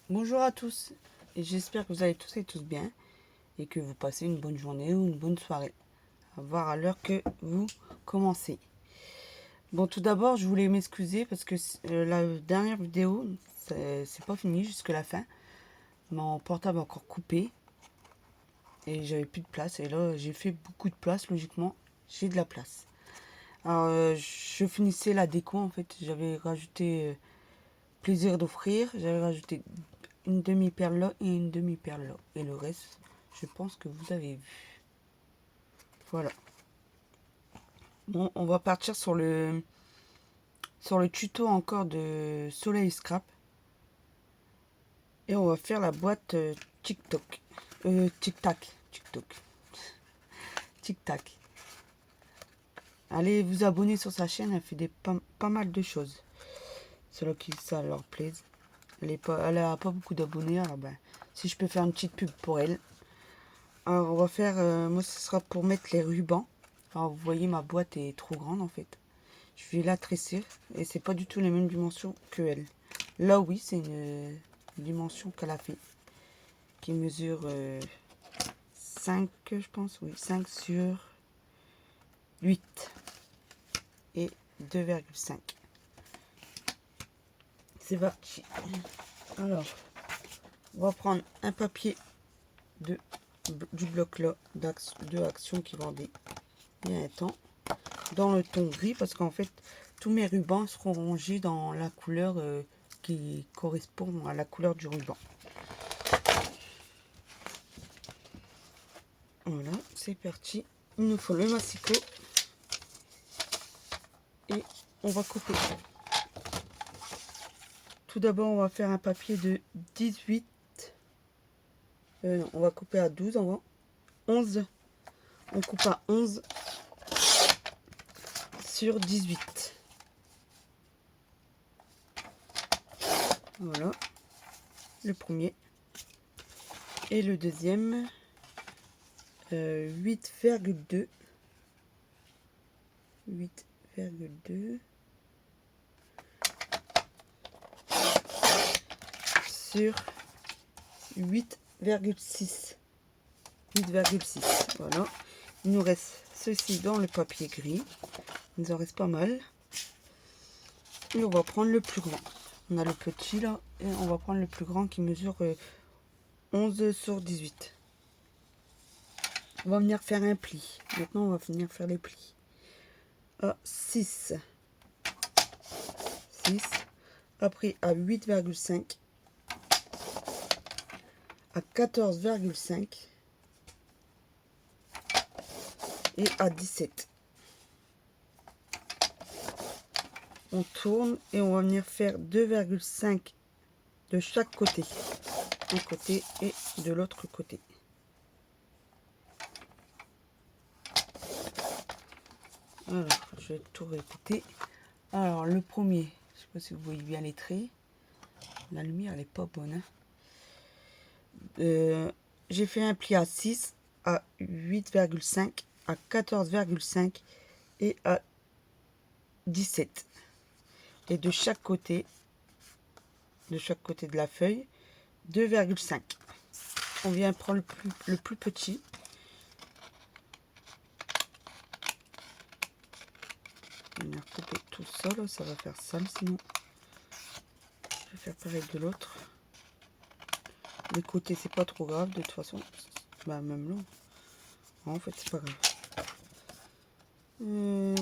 Bonjour à tous, et j'espère que vous allez tous et tous bien, et que vous passez une bonne journée ou une bonne soirée, à voir à l'heure que vous commencez. Bon, tout d'abord, je voulais m'excuser parce que la dernière vidéo, c'est pas fini jusqu'à la fin. Mon portable a encore coupé, et j'avais plus de place, et là, j'ai fait beaucoup de place, logiquement, j'ai de la place. Alors, je finissais la déco, en fait, j'avais rajouté plaisir d'offrir, j'avais rajouté une demi-perle là et une demi-perle là. Et le reste, je pense que vous avez vu. Voilà. Bon, on va partir sur le tuto encore de Soleil Scrap. Et on va faire la boîte TikTok. Tic-tac. TikTok. Tic-tac. Allez vous abonner sur sa chaîne, elle fait pas mal de choses. Ceux qui ça leur plaise. Elle a pas beaucoup d'abonnés, alors ben, si je peux faire une petite pub pour elle. Alors on va faire, moi ce sera pour mettre les rubans. Alors vous voyez ma boîte est trop grande en fait. Je vais la tresser et c'est pas du tout les mêmes dimensions que elle. Là oui c'est une dimension qu'elle a fait. Qui mesure 5 je pense, oui 5 sur 8 et 2,5. C'est parti. Alors on va prendre un papier du bloc là de Action qui vendait il y a un temps. Dans le ton gris parce qu'en fait tous mes rubans seront rangés dans la couleur qui correspond à la couleur du ruban. Voilà, c'est parti. Il nous faut le massicot et on va couper. Tout d'abord on va faire un papier de 18. Non, on va couper à 12 avant. 11. On coupe à 11 sur 18. Voilà. Le premier. Et le deuxième. 8,2. 8,2 sur 8,6. 8,6. Voilà. Il nous reste ceci dans le papier gris. Il nous en reste pas mal. Et on va prendre le plus grand. On a le petit là. Et on va prendre le plus grand qui mesure 11 sur 18. On va venir faire un pli. Maintenant, on va venir faire les plis. À 6. 6. Après, à 8,5. À 14,5. Et à 17. On tourne et on va venir faire 2,5 de chaque côté. Un côté et de l'autre côté. Alors, je vais tout répéter. Alors, le premier, je sais pas si vous voyez bien les traits. La lumière, elle est pas bonne. Hein. J'ai fait un pli à 6, à 8,5, à 14,5 et à 17. Et de chaque côté de la feuille, 2,5. On vient prendre le plus petit. On va couper tout ça, là, ça va faire sale sinon. Je vais faire pareil de l'autre. Les côtés, c'est pas trop grave de toute façon. Bah, même là. En fait, c'est pas grave.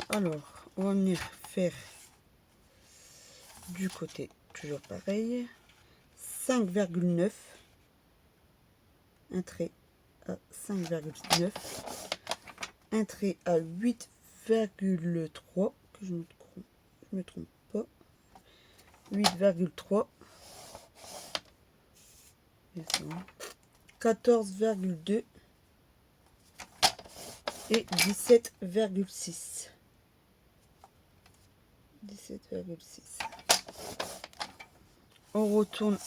Alors, on va venir faire du côté, toujours pareil. 5,9. Un trait à 5,9. Un trait à 8,3. Que je me trompe pas. 8,3. 14,2 et 17,6. 17,6. On retourne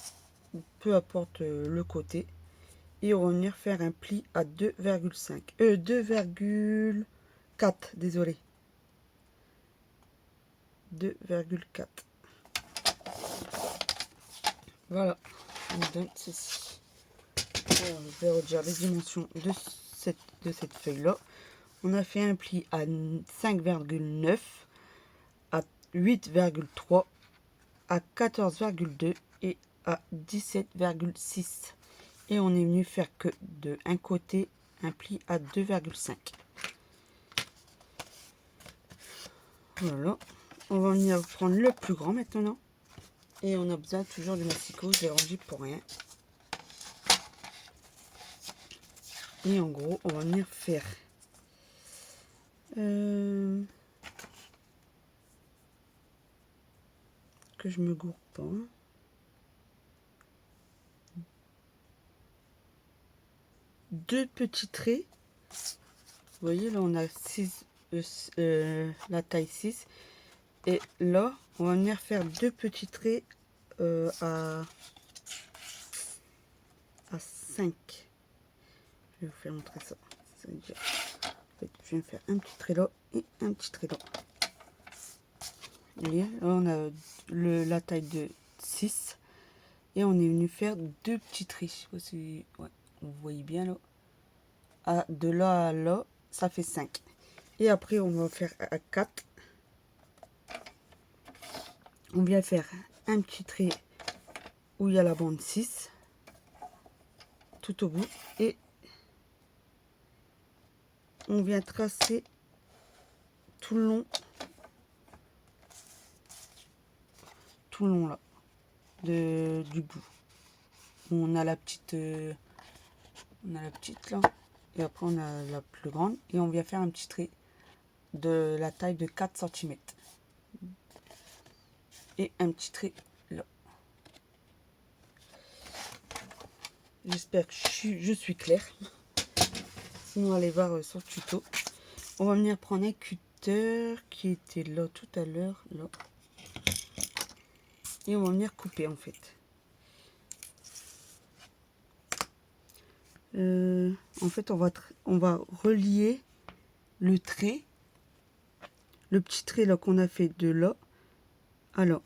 peu importe le côté et on va venir faire un pli à 2,5. 2,4, désolé. 2,4. Voilà. ça me donne ceci. Alors, je vais redire les dimensions de cette feuille-là. On a fait un pli à 5,9, à 8,3, à 14,2 et à 17,6. Et on est venu faire que de un côté un pli à 2,5. Voilà. On va venir prendre le plus grand maintenant. Et on a besoin toujours du massicot, je l'ai rangé pour rien. Et en gros, on va venir faire que je me gourre pas. Deux petits traits. Vous voyez, là, on a 6, la taille 6. Et là, on va venir faire deux petits traits à 5. Je vais vous faire montrer ça. Ça veut dire, en fait, je viens faire un petit trait là et un petit trait là. Vous voyez, là, on a la taille de 6. Et on est venu faire deux petits traits. Je sais pas si ouais, vous voyez bien là. De là à là, ça fait 5. Et après, on va faire à 4. On vient faire un petit trait où il y a la bande 6. Tout au bout. Et on vient tracer tout le long. Tout le long là. Du bout. On a la petite là. Et après on a la plus grande. Et on vient faire un petit trait de la taille de 4 cm. Et un petit trait là. J'espère que je suis claire. Sinon allez voir sur le tuto. On va venir prendre un cutter qui était là tout à l'heure. Là. Et on va venir couper en fait. En fait on va relier le trait. Le petit trait là qu'on a fait de là à là.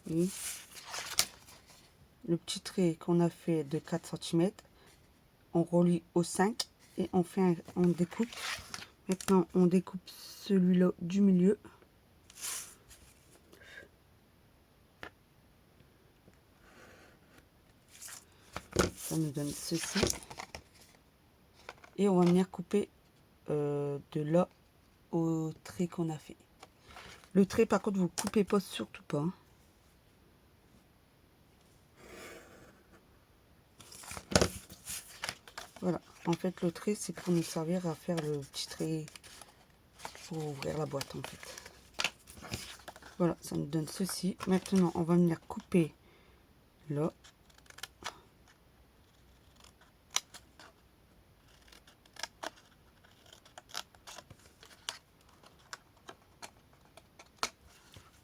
Et le petit trait qu'on a fait de 4 cm, on relie au 5 et on découpe. Maintenant on découpe celui-là du milieu. Ça nous donne ceci. Et on va venir couper de là au trait qu'on a fait. Le trait par contre vous coupez pas, surtout pas. Hein. Voilà, en fait le trait c'est pour nous servir à faire le petit trait pour ouvrir la boîte en fait. Voilà, ça nous donne ceci. Maintenant on va venir couper là.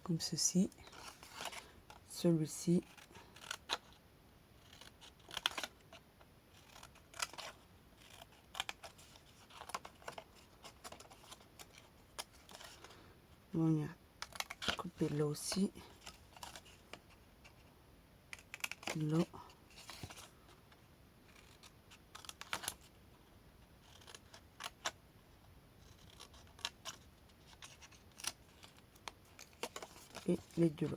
Comme ceci. Celui-ci. On va venir couper là aussi. Là. Et les deux là.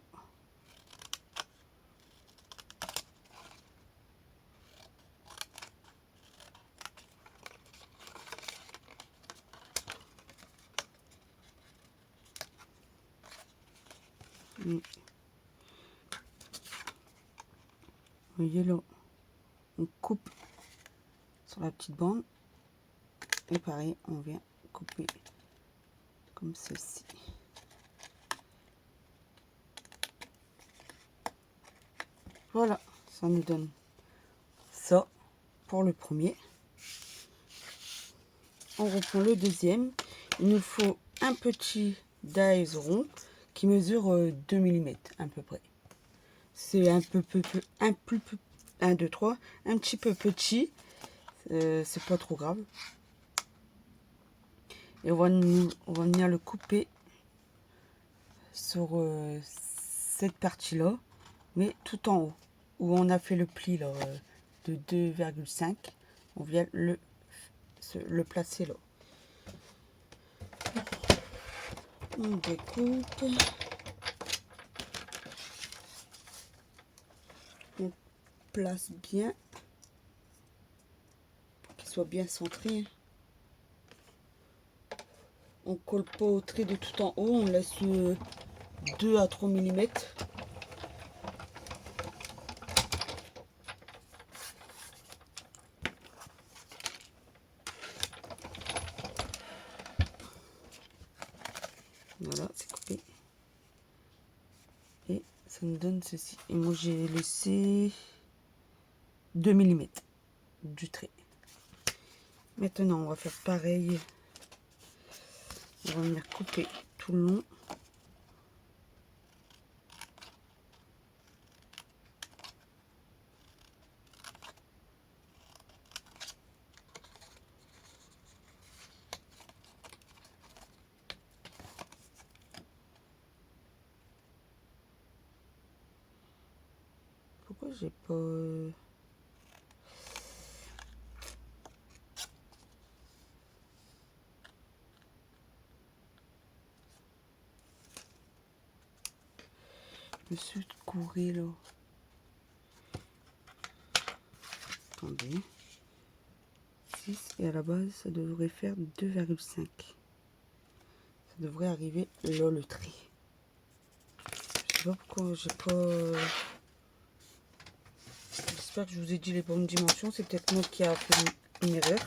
Vous voyez là, on coupe sur la petite bande et pareil on vient couper comme ceci. Voilà, ça nous donne ça pour le premier. On reprend le deuxième. Il nous faut un petit dies rond qui mesure 2 mm à peu près. C'est un petit peu petit. C'est pas trop grave. Et on va venir le couper sur cette partie-là, mais tout en haut, où on a fait le pli là, de 2,5. On vient le placer là. On découpe. On place bien pour qu'il soit bien centré. On colle pas au trait de tout en haut, on laisse 2 à 3 mm. Voilà, c'est coupé. Et ça nous donne ceci. Et moi j'ai laissé 2 mm du trait. Maintenant on va faire pareil. On va venir couper tout le long. Pourquoi j'ai pas... Je me suis couré là. Attendez. 6 et à la base ça devrait faire 2,5. Ça devrait arriver là le trait. Je sais pas pourquoi j'ai pas... J'espère que je vous ai dit les bonnes dimensions. C'est peut-être moi qui a fait une erreur.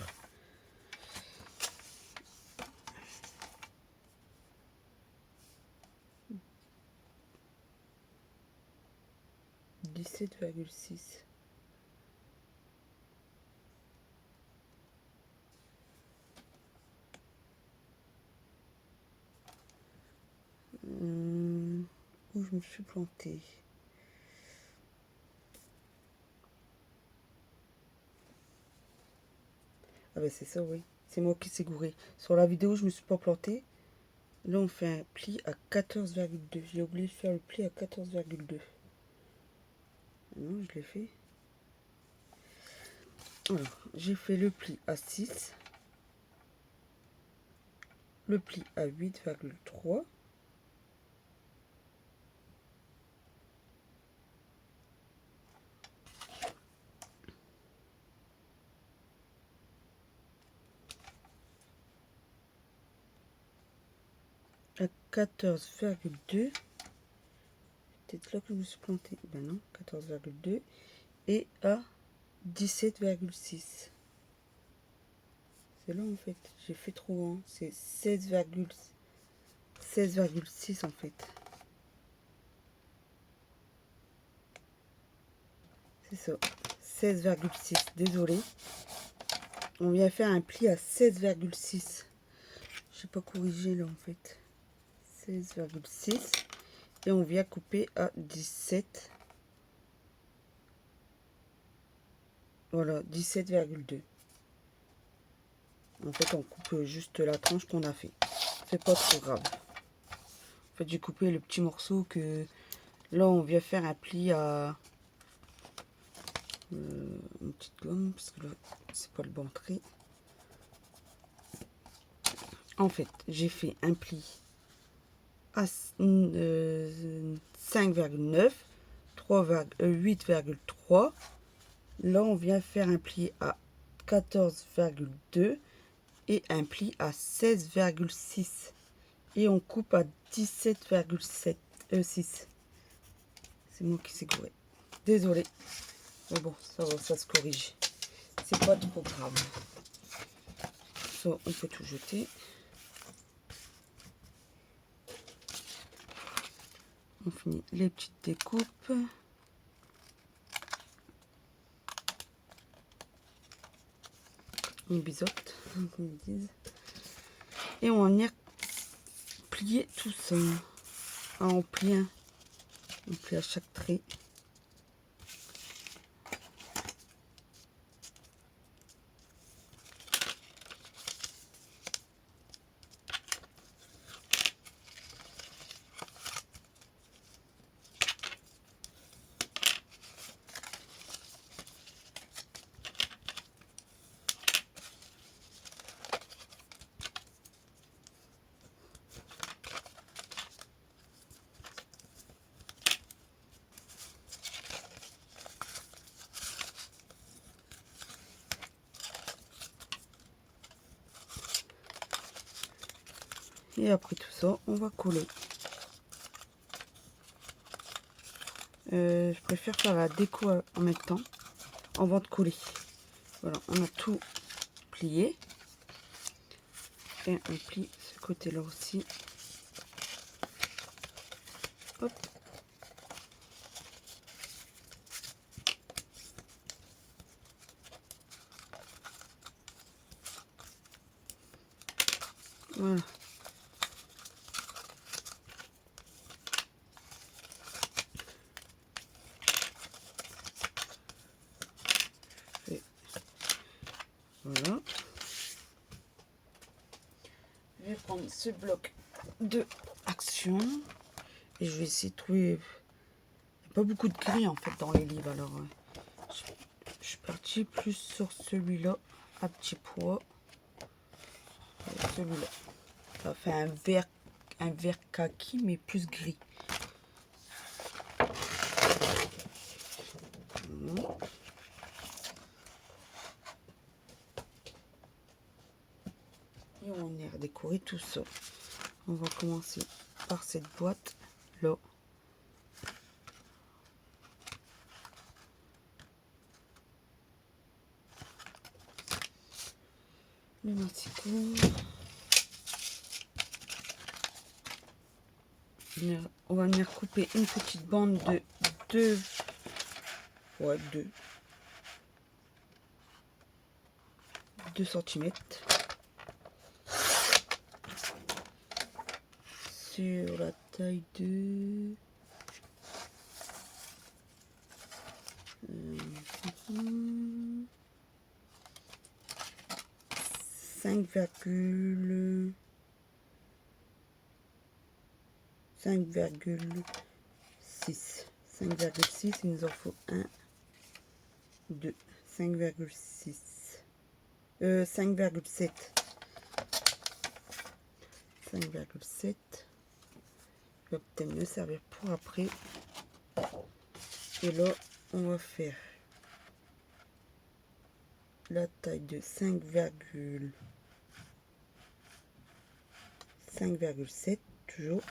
« 17,6 ». Où je me suis plantée. Ah ben c'est ça, oui. C'est moi qui s'est gouré. Sur la vidéo, je me suis pas plantée. Là, on fait un pli à 14,2. J'ai oublié de faire le pli à 14,2. Non, je l'ai fait. Alors, j'ai fait le pli à 6. Le pli à 8,3. À 14,2. Peut-être là que je me suis plantée. Ben non, 14,2. Et à 17,6. C'est là en fait. J'ai fait trop, hein. C'est 16,6 en fait. C'est ça. 16,6. Désolé. On vient faire un pli à 16,6. J'ai pas corrigé là en fait. 16,6. Et on vient couper à 17. Voilà, 17,2. En fait, on coupe juste la tranche qu'on a fait. C'est pas trop grave. En fait, j'ai coupé le petit morceau que... Là, on vient faire un pli à... une petite gomme, parce que là, c'est pas le bon trait. En fait, j'ai fait un pli à 5,9, 8,3. Là, on vient faire un pli à 14,2 et un pli à 16,6. Et on coupe à 17,6. C'est moi qui s'est gouré. Désolé. Mais bon, ça va, ça se corrige. C'est pas trop grave. Ça, on peut tout jeter. On finit les petites découpes. On biseaute, comme ils disent. Et on va venir plier tout ça. Ah, on plie à chaque trait. Et après tout ça, on va coller. Je préfère faire la déco en même temps, avant de coller. Voilà, on a tout plié. Et on plie ce côté-là aussi. Hop. Voilà. Et voilà. Je vais prendre ce bloc de action et je vais essayer de trouver. Il n'y a pas beaucoup de gris en fait dans les livres, alors je suis partie plus sur celui-là à petit pois. Celui-là, ça fait un vert kaki mais plus gris. Et on a redécoré tout ça. On va commencer par cette boîte là. Le masticot. On va venir couper une petite bande de 2 cm sur la taille de 5,6. 5,6, il nous en faut 1, 2, 5,6. 5,7. 5,7. Va peut-être me servir pour après. Et là, on va faire la taille de 5,7 toujours.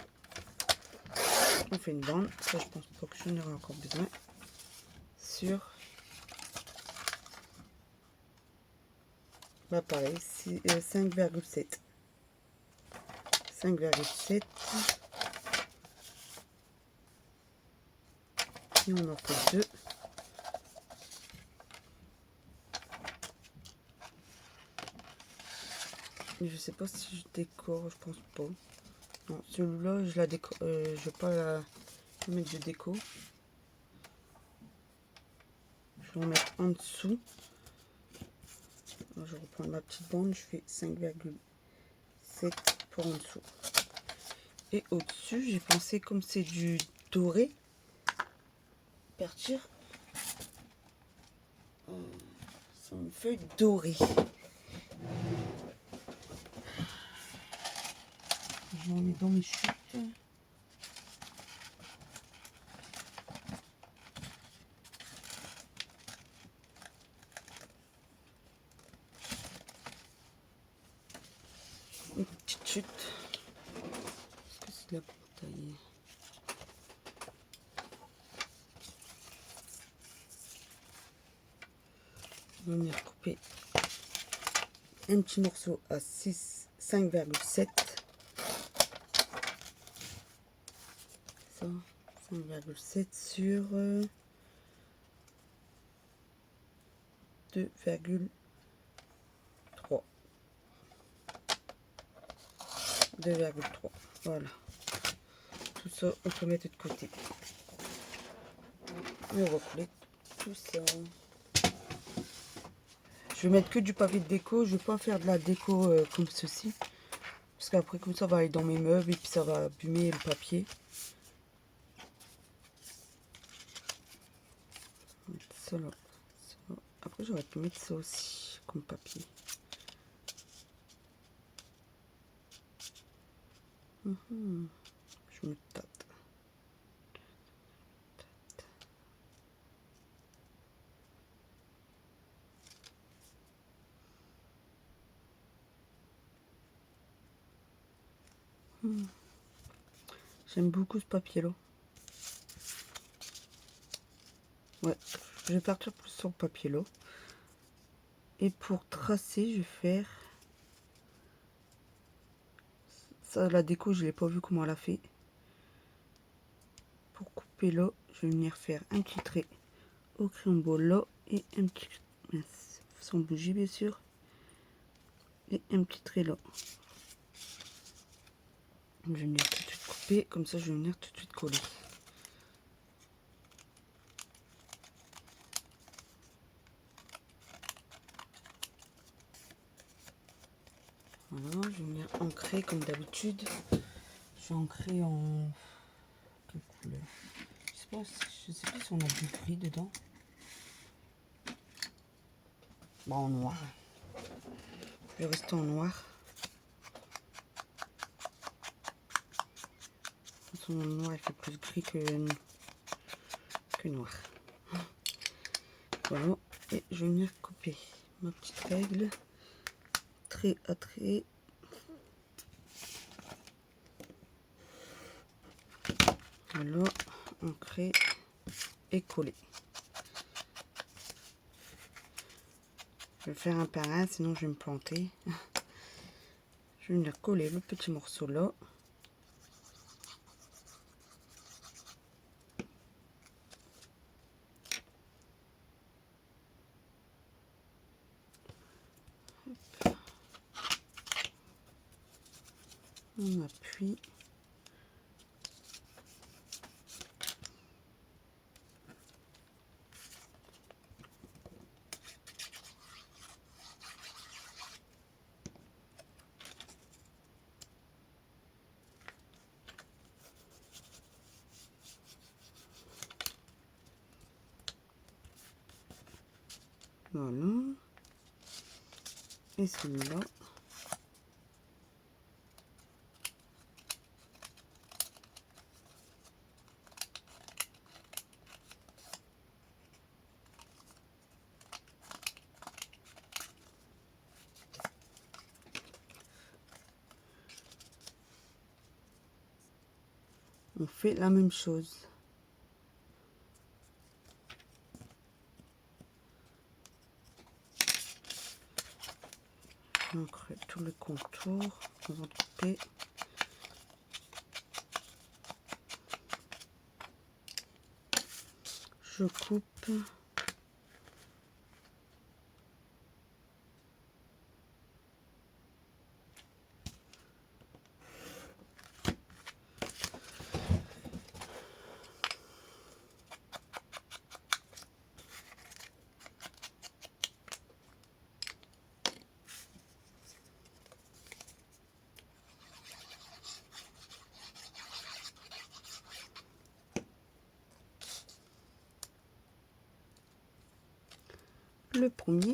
On fait une bande, ça je pense pas que j'en aurai encore besoin, sur bah pareil, 5,7. 5,7 et on en fait 2. Je sais pas si je décore, je pense pas. Non, celui-là, je la décore, je vais pas la mettre de déco. Je vais en mettre en dessous. Alors, je reprends ma petite bande, je fais 5,7 pour en dessous. Et au-dessus, j'ai pensé, comme c'est du doré, partir sur une feuille dorée. Je m'en mets dans mes chutes. Une petite chute. Est-ce que c'est de la taille? On va venir couper un petit morceau à 5,7. Ça, 5,7 sur 2,3. 2,3. Voilà. Tout ça, on peut mettre de côté. Et on va coller tout ça. Je vais mettre que du papier de déco. Je vais pas faire de la déco comme ceci. Parce qu'après, comme ça va aller dans mes meubles et puis ça va abîmer le papier. Ça là. Ça. Après, j'aurais pu mettre ça aussi comme papier. Je me tâte. J'aime beaucoup ce papier-là. Ouais, je vais partir plus sur le papier-là. Et pour tracer, je vais faire... Ça, la déco, je l'ai pas vu comment elle a fait. Pour couper là, je vais venir faire un petit trait au crayon bol là. Et un petit... Mince, sans bouger bien sûr. Et un petit trait là. Je vais venir tout de suite couper. Comme ça, je vais venir tout de suite coller. Voilà, je vais venir ancrer comme d'habitude. Je vais ancrer en... Quelle couleur? Je sais plus si on a du gris dedans. Bon, en noir. Je vais rester en noir. Son noir, il fait plus gris que noir. Voilà. Et je vais venir couper ma petite règle. Trait à trait. Voilà. Ancrer et coller. Je vais faire un par un, sinon je vais me planter. Je vais venir coller le petit morceau là. On appuie. Voilà. Et celui-là. On fait la même chose. J'ancre tout le contour avant de couper. Je coupe. Le premier.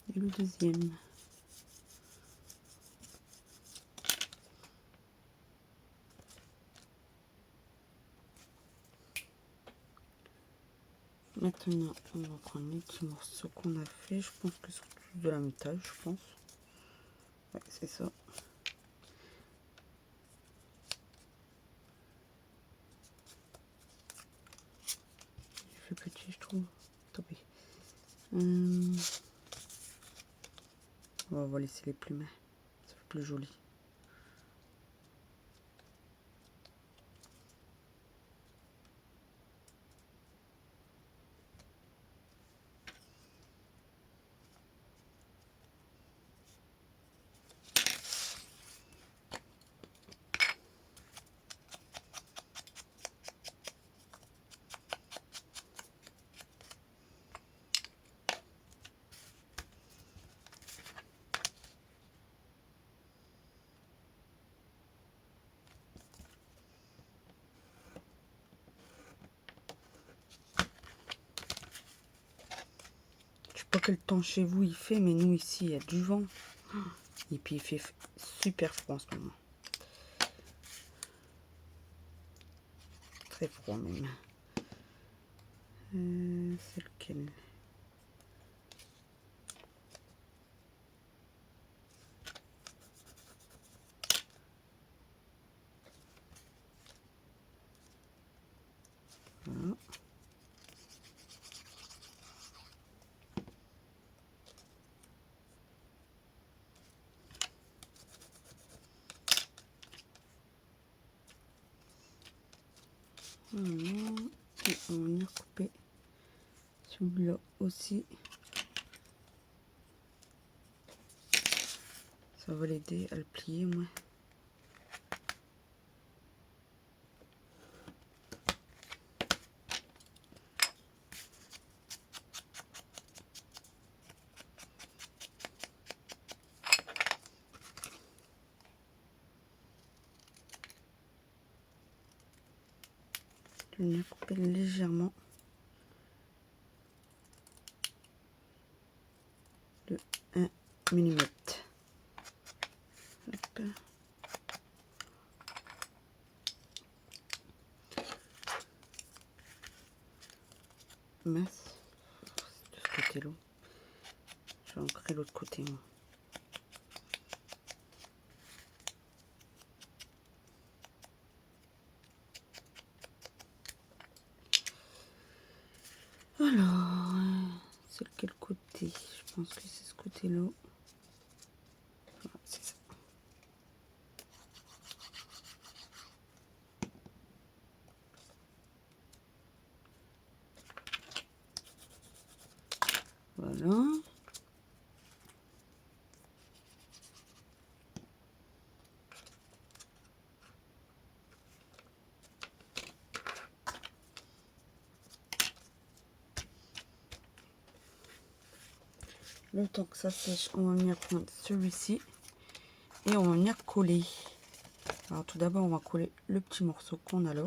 Et le deuxième. Maintenant, on va prendre les petits morceaux qu'on a fait. Je pense que c'est de la métal, je pense. Ouais, c'est ça. Il fait petit, je trouve. Tant pis. On va laisser les plumes. Ça fait plus joli. Je sais pas quel temps chez vous il fait, mais nous ici il y a du vent. Et puis il fait super froid en ce moment. très froid même. C'est lequel? Voilà. Voilà. Et on va venir couper celui-là aussi. Ça va l'aider à le plier, moi. Je vais venir couper légèrement de 1 mm. Hop. Mince, de ce côté-là. Je vais ancrer l'autre côté, moi. Alors, c'est quel côté? Je pense que c'est ce côté-là. Voilà, c'est ça. Voilà. Le temps que ça sèche, on va venir prendre celui-ci et on va venir coller. Alors tout d'abord, on va coller le petit morceau qu'on a là.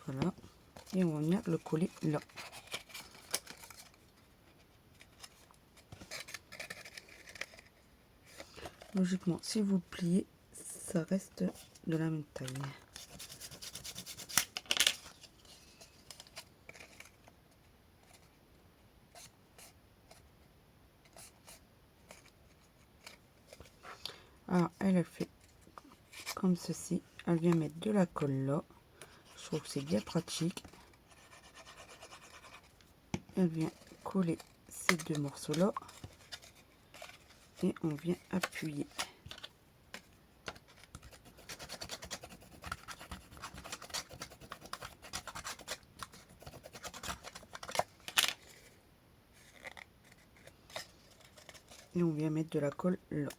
Voilà. Et on va venir le coller là. Logiquement, si vous le pliez, ça reste de la même taille. Alors, elle fait comme ceci. Elle vient mettre de la colle là. Je trouve que c'est bien pratique. Elle vient coller ces deux morceaux là. Et on vient appuyer. Et on vient mettre de la colle là.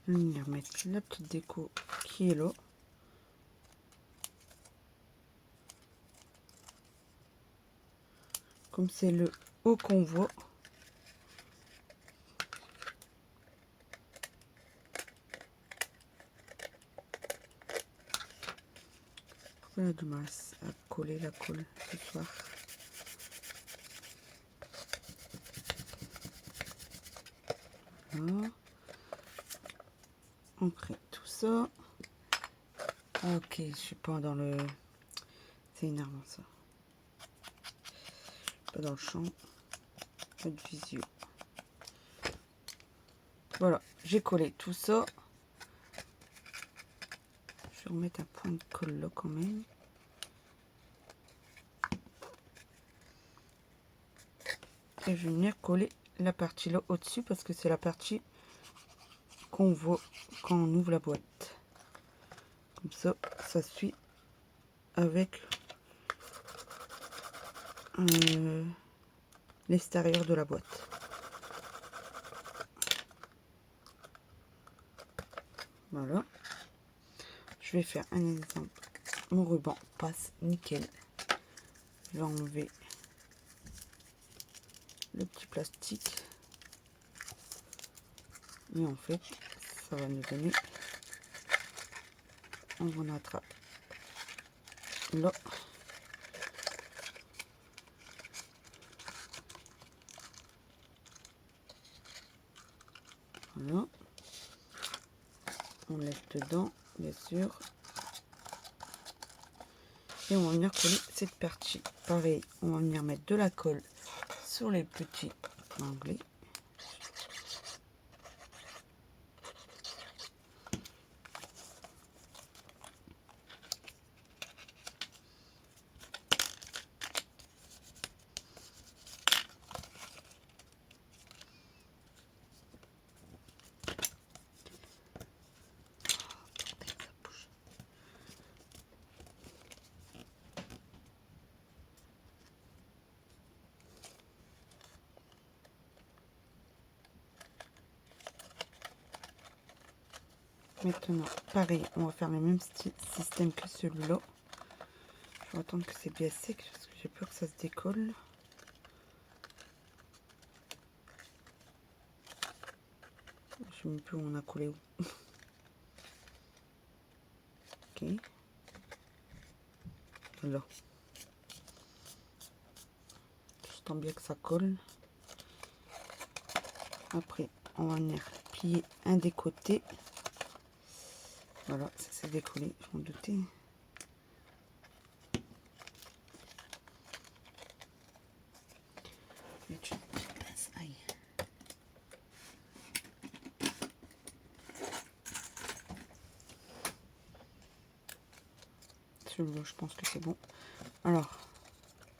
On va venir mettre la petite déco qui est là. Comme c'est le haut qu'on voit. On a du mal à coller la colle ce soir. Voilà. On crée tout ça. Ok, je suis pas dans le... C'est énervant ça. Pas dans le champ. Pas de visio. Voilà, j'ai collé tout ça. Je vais remettre un point de colle là quand même. Et je vais venir coller la partie là au-dessus parce que c'est la partie qu'on voit quand on ouvre la boîte. Comme ça, ça suit avec l'extérieur de la boîte. Voilà. Je vais faire un exemple. Mon ruban passe nickel. Je vais enlever le petit plastique. Et en fait, ça va nous donner, on attrape là. Voilà. On laisse dedans, bien sûr. Et on va venir coller cette partie. Pareil, on va venir mettre de la colle sur les petits onglets. Maintenant, pareil, on va faire le même système que celui-là. Je vais attendre que c'est bien sec parce que j'ai peur que ça se décolle. Je ne sais même plus où on a collé où. Ok. Là. Je sens bien que ça colle. Après, on va venir plier un des côtés. Voilà, ça s'est décollé, je m'en doutais. Aïe. Celui-là, je pense que c'est bon. Alors,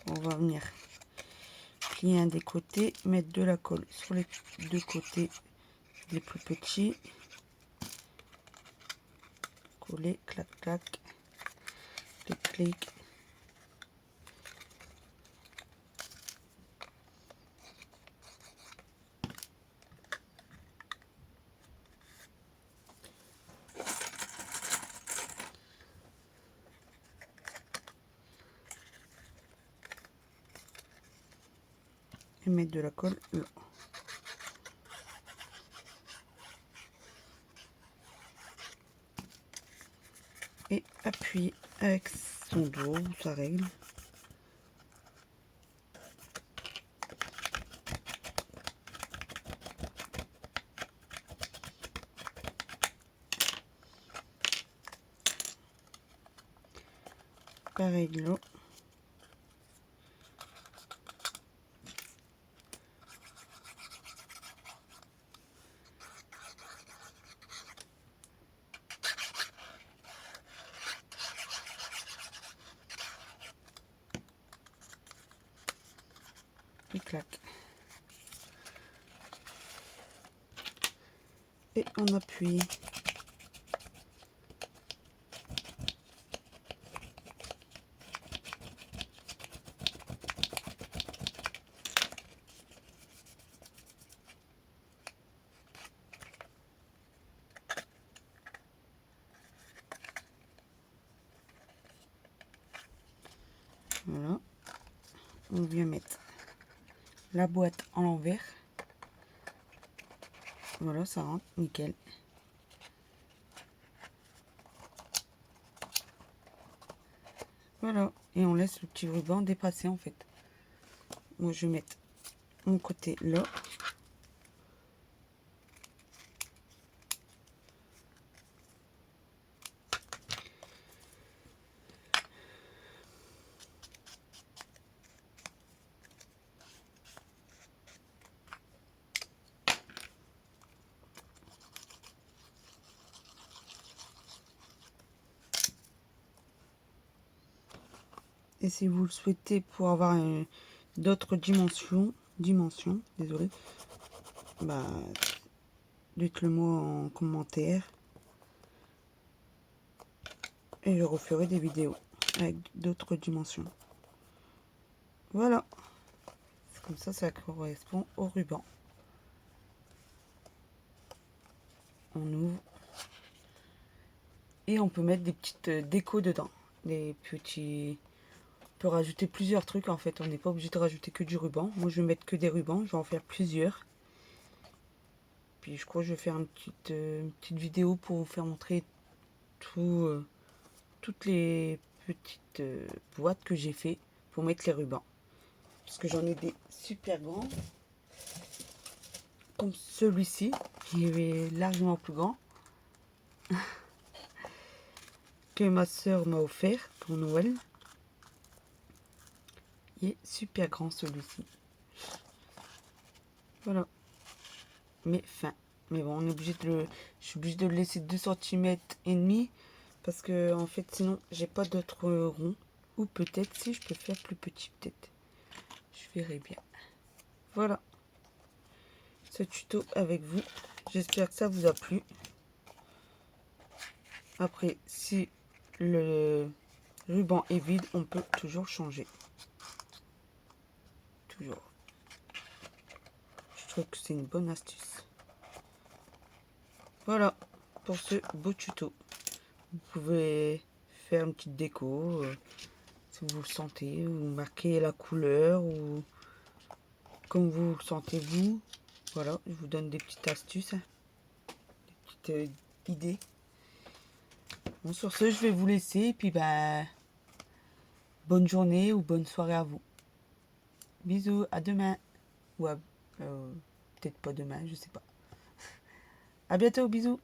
on va venir plier un des côtés, mettre de la colle sur les deux côtés les plus petits. Coller, clac, clac. Clic, clic. Et mettre de la colle là. Et appuyer avec son dos, sa règle. Pareil là. Et clac. Et on appuie. Voilà. On vient mettre la boîte en l'envers. Voilà, ça rentre, nickel. Voilà, et on laisse le petit ruban dépasser en fait. Moi, je vais mettre mon côté là. Et si vous le souhaitez pour avoir d'autres dimensions, désolé, bah, dites-le moi en commentaire. Et je referai des vidéos avec d'autres dimensions. Voilà. Comme ça correspond au ruban. On ouvre. Et on peut mettre des petites décos dedans. Des petits... On peut rajouter plusieurs trucs en fait. On n'est pas obligé de rajouter que du ruban. Moi je vais mettre que des rubans. Je vais en faire plusieurs. puis je crois que je vais faire une petite vidéo pour vous faire montrer toutes les petites boîtes que j'ai fait pour mettre les rubans. Parce que j'en ai des super grands, comme celui-ci, qui est largement plus grand, que ma soeur m'a offert pour Noël. Il est super grand celui-ci. Voilà. Mais fin. Mais bon, on est obligé je suis obligée de le laisser 2,5 cm parce que en fait sinon j'ai pas d'autres ronds. Ou peut-être si je peux faire plus petit, peut-être. Je verrai bien. Voilà. Ce tuto avec vous. J'espère que ça vous a plu. Après, si le ruban est vide, on peut toujours changer. Toujours. Je trouve que c'est une bonne astuce. Voilà pour ce beau tuto. Vous pouvez faire une petite déco si vous le sentez, ou marquer la couleur, ou comme vous le sentez vous. Voilà, je vous donne des petites astuces, des petites idées. Bon, sur ce, je vais vous laisser, et puis bah, bonne journée ou bonne soirée à vous. Bisous, à demain. Ou peut-être pas demain, je sais pas. À bientôt, bisous.